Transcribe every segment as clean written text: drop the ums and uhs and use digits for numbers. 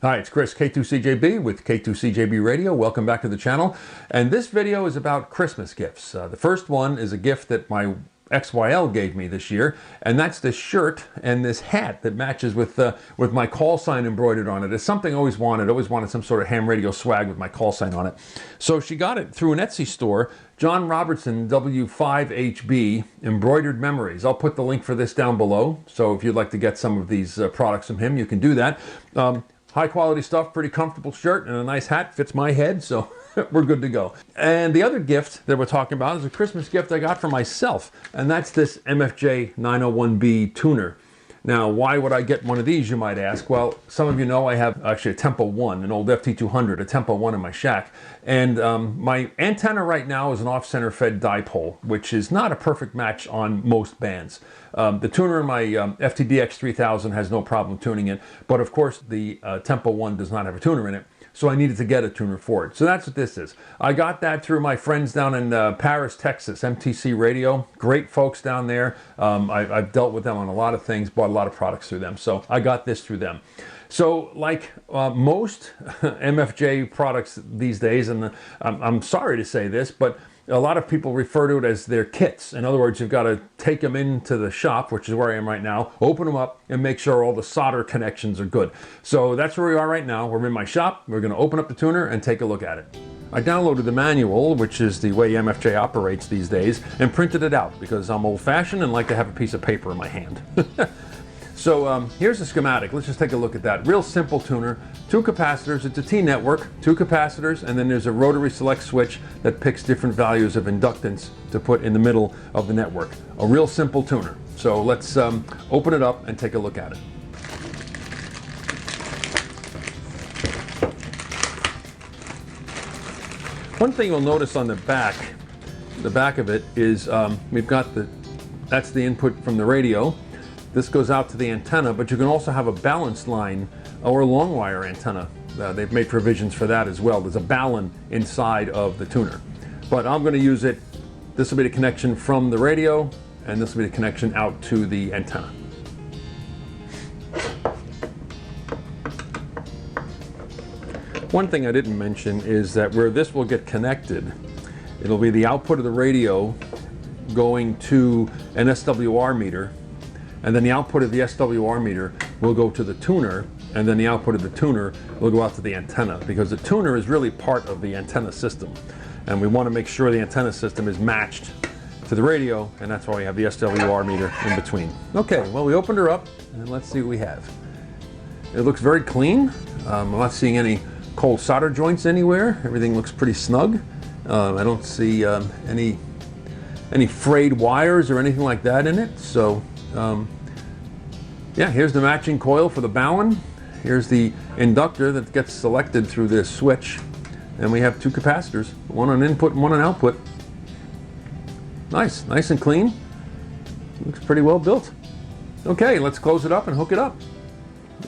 Hi, it's Chris, K2CJB with K2CJB Radio. Welcome back to the channel. And this video is about Christmas gifts. The first one is a gift that my XYL gave me this year, and that's this shirt and this hat that matches with my call sign embroidered on it. It's something I always wanted some sort of ham radio swag with my call sign on it. So she got it through an Etsy store, John Robertson W5HB Embroidered Memories. I'll put the link for this down below, so if you'd like to get some of these products from him, you can do that. High quality stuff, pretty comfortable shirt, and a nice hat, fits my head, so we're good to go. And the other gift that we're talking about is a Christmas gift I got for myself, and that's this MFJ901b tuner. Now, why would I get one of these, you might ask? Well, some of you know I have actually a Tempo 1, an old FT200, a Tempo 1 in my shack. And my antenna right now is an off-center fed dipole, which is not a perfect match on most bands. The tuner in my FTDX 3000 has no problem tuning it, but of course the Tempo 1 does not have a tuner in it. So I needed to get a tuner for it. So that's what this is. I got that through my friends down in Paris, Texas, MTC Radio. Great folks down there. I've dealt with them on a lot of things, bought a lot of products through them. So I got this through them. So like most MFJ products these days, and I'm sorry to say this, but a lot of people refer to it as their kits. In other words, you've got to take them into the shop, which is where I am right now, open them up and make sure all the solder connections are good. So that's where we are right now. We're in my shop. We're going to open up the tuner and take a look at it. I downloaded the manual, which is the way MFJ operates these days, and printed it out because I'm old-fashioned and like to have a piece of paper in my hand. So here's the schematic. Let's just take a look at that. Real simple tuner, 2 capacitors. It's a T-network, 2 capacitors, and then there's a rotary select switch that picks different values of inductance to put in the middle of the network. A real simple tuner. So let's open it up and take a look at it. One thing you'll notice on the back of it is we've got that's the input from the radio. This goes out to the antenna, but you can also have a balanced line or a long wire antenna. They've made provisions for that as well. There's a balun inside of the tuner. But I'm going to use it. This will be the connection from the radio, and this will be the connection out to the antenna. One thing I didn't mention is that where this will get connected, it'll be the output of the radio going to an SWR meter, and then the output of the SWR meter will go to the tuner, and then the output of the tuner will go out to the antenna, because the tuner is really part of the antenna system, and we want to make sure the antenna system is matched to the radio, and that's why we have the SWR meter in between. Okay, well, we opened her up, and let's see what we have. It looks very clean. I'm not seeing any cold solder joints anywhere. Everything looks pretty snug. I don't see any frayed wires or anything like that in it. So yeah, here's the matching coil for the balun. Here's the inductor that gets selected through this switch. And we have 2 capacitors, one on input and one on output. Nice and clean. Looks pretty well built. Okay, let's close it up and hook it up.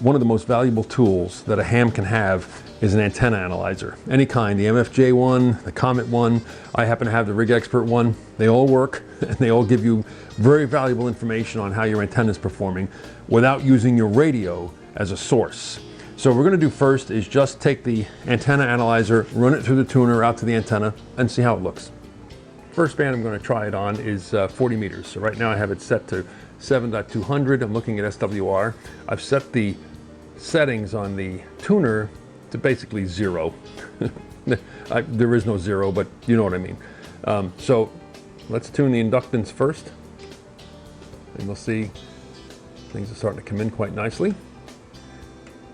One of the most valuable tools that a ham can have is an antenna analyzer. Any kind, the MFJ one, the Comet one, I happen to have the Rig Expert one. They all work, and they all give you very valuable information on how your antenna is performing without using your radio as a source. So what we're going to do first is just take the antenna analyzer, run it through the tuner out to the antenna, and see how it looks. First band I'm going to try it on is 40 meters. So right now I have it set to 7.200. I'm looking at SWR. I've set the settings on the tuner to basically 0. There is no 0, but you know what I mean. So let's tune the inductance first, and we'll see things are starting to come in quite nicely.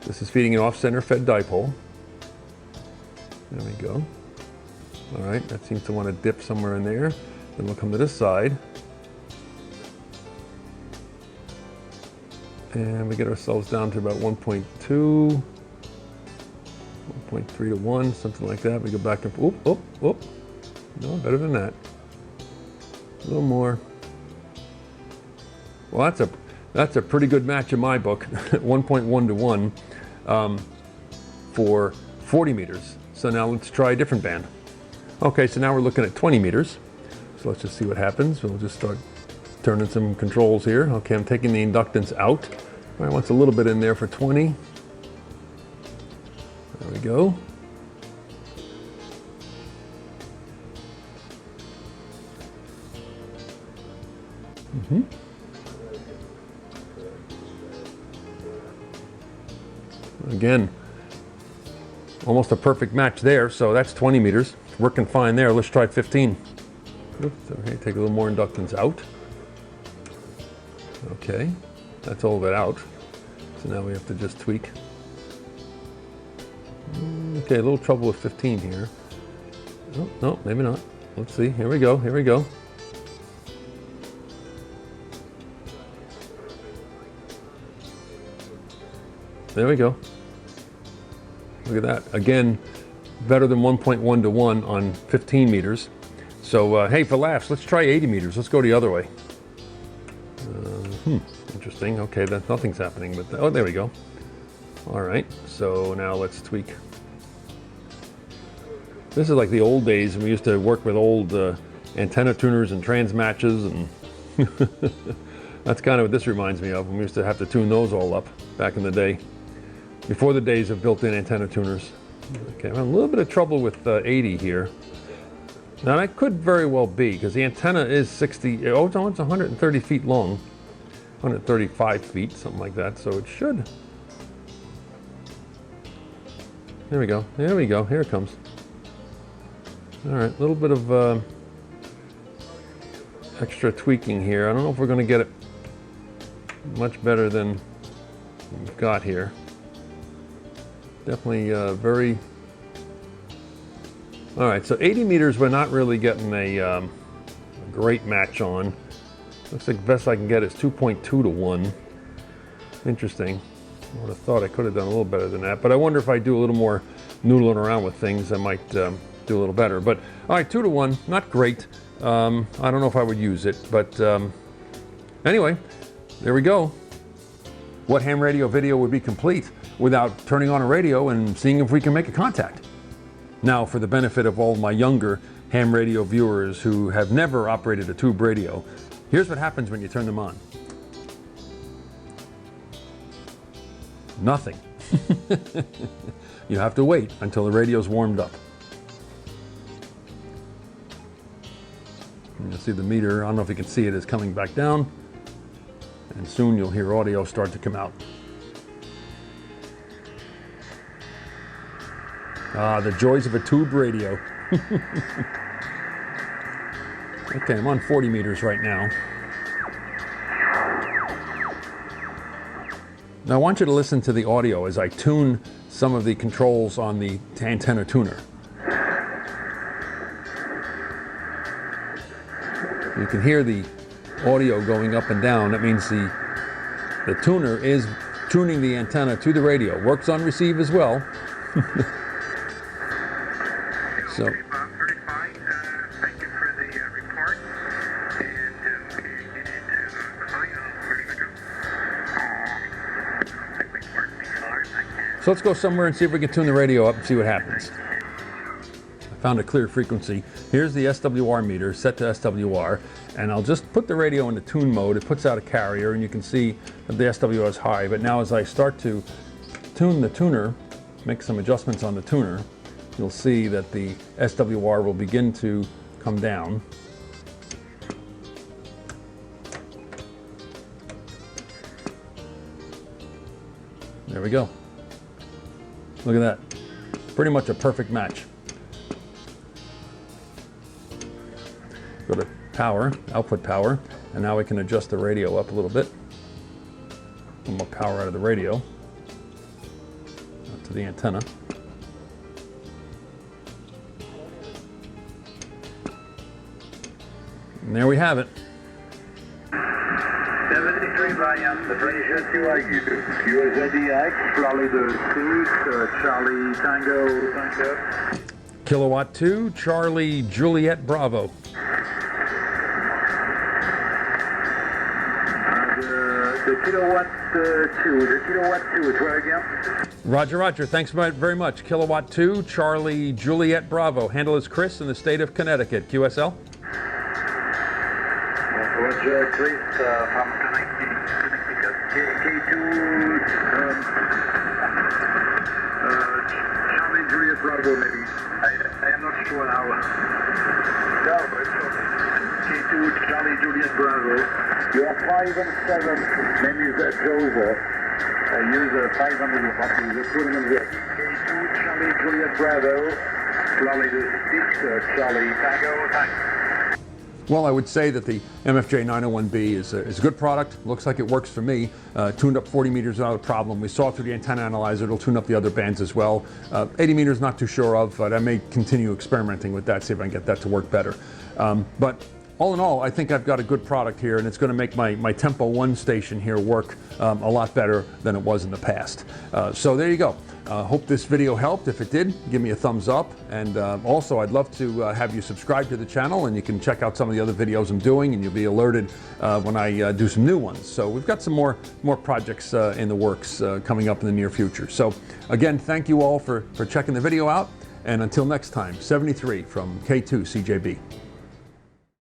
This is feeding an off-center fed dipole. There we go. All right, that seems to want to dip somewhere in there. Then we'll come to this side. And we get ourselves down to about 1.2, 1.3 to 1, something like that. We go back and, oop. No, better than that. A little more. Well, that's a pretty good match in my book, 1.1 to 1 for 40 meters. So now let's try a different band. Okay, so now we're looking at 20 meters. So let's just see what happens. We'll just start turning some controls here. Okay, I'm taking the inductance out. All right, wants a little bit in there for 20. There we go. Again, almost a perfect match there, so that's 20 meters. Working fine there. Let's try 15. Oops, okay, take a little more inductance out. Okay, that's all of it out. So now we have to just tweak. Okay, a little trouble with 15 here. Oh, no, maybe not. Let's see. Here we go. Here we go. There we go. Look at that. Again, better than 1.1 to 1 on 15 meters. So, hey, for laughs, let's try 80 meters. Let's go the other way. Interesting. Okay, that nothing's happening. But oh, there we go. All right. So now let's tweak. This is like the old days when we used to work with old antenna tuners and trans matches, and that's kind of what this reminds me of. We used to have to tune those all up back in the day, before the days of built-in antenna tuners. Okay, I'm having a little bit of trouble with 80 here. Now that could very well be, because the antenna is 60, oh no, it's 130 feet long. 135 feet, something like that, so it should. There we go, there we go, here it comes. All right, a little bit of extra tweaking here. I don't know if we're going to get it much better than we've got here. Definitely very... All right, so 80 meters we're not really getting a great match on. Looks like the best I can get is 2.2 to 1. Interesting. I would have thought I could have done a little better than that, but I wonder if I do a little more noodling around with things, I might do a little better. But all right, 2 to 1, not great. I don't know if I would use it, but anyway, there we go. What ham radio video would be complete without turning on a radio and seeing if we can make a contact? Now, for the benefit of all my younger ham radio viewers who have never operated a tube radio, here's what happens when you turn them on. Nothing. You have to wait until the radio's warmed up. And you'll see the meter, I don't know if you can see it, is coming back down. And soon you'll hear audio start to come out. Ah, the joys of a tube radio. Okay, I'm on 40 meters right now. Now I want you to listen to the audio as I tune some of the controls on the antenna tuner. You can hear the audio going up and down. That means the tuner is tuning the antenna to the radio. Works on receive as well. So. Thank you for the report. And we get into the final. We're going to go. I think we worked as hard as I can. So let's go somewhere and see if we can tune the radio up and see what happens. I found a clear frequency. Here's the SWR meter set to SWR, and I'll just put the radio into tune mode. It puts out a carrier, and you can see that the SWR is high. But now as I start to tune the tuner, make some adjustments on the tuner, you'll see that the SWR will begin to come down. There we go. Look at that. Pretty much a perfect match. Go to power, output power, and now we can adjust the radio up a little bit. Put more power out of the radio, up to the antenna. And there we have it. 73 volume, the Fraser QIQ. QSDX, Charlie de Charlie Tango. Kilowatt 2, Charlie Juliet Bravo. The kilowatt 2 is where again? Roger, roger. Thanks very much. Kilowatt 2, Charlie Juliet Bravo. Handle is Chris in the state of Connecticut. QSL? Roger, Chris from Connecticut. K2, Bravo maybe. I am not sure now. No, but it's okay. K2 Charlie Juliet Bravo. You are 5 and 7. Name is Joseph. I use 500 battery. You're putting in there. K2 Charlie Juliet Bravo. Charlie the 6 Charlie Tango. Thanks. Well, I would say that the MFJ901b is a good product. Looks like it works for me. Tuned up 40 meters without a problem. We saw through the antenna analyzer. It'll tune up the other bands as well. 80 meters, not too sure of, but I may continue experimenting with that, see if I can get that to work better. But all in all, I think I've got a good product here, and it's going to make my Tempo 1 station here work a lot better than it was in the past. So there you go. Hope this video helped. If it did, give me a thumbs up. And also, I'd love to have you subscribe to the channel, and you can check out some of the other videos I'm doing, and you'll be alerted when I do some new ones. So we've got some more projects in the works coming up in the near future. So again, thank you all for checking the video out. And until next time, 73 from K2 CJB.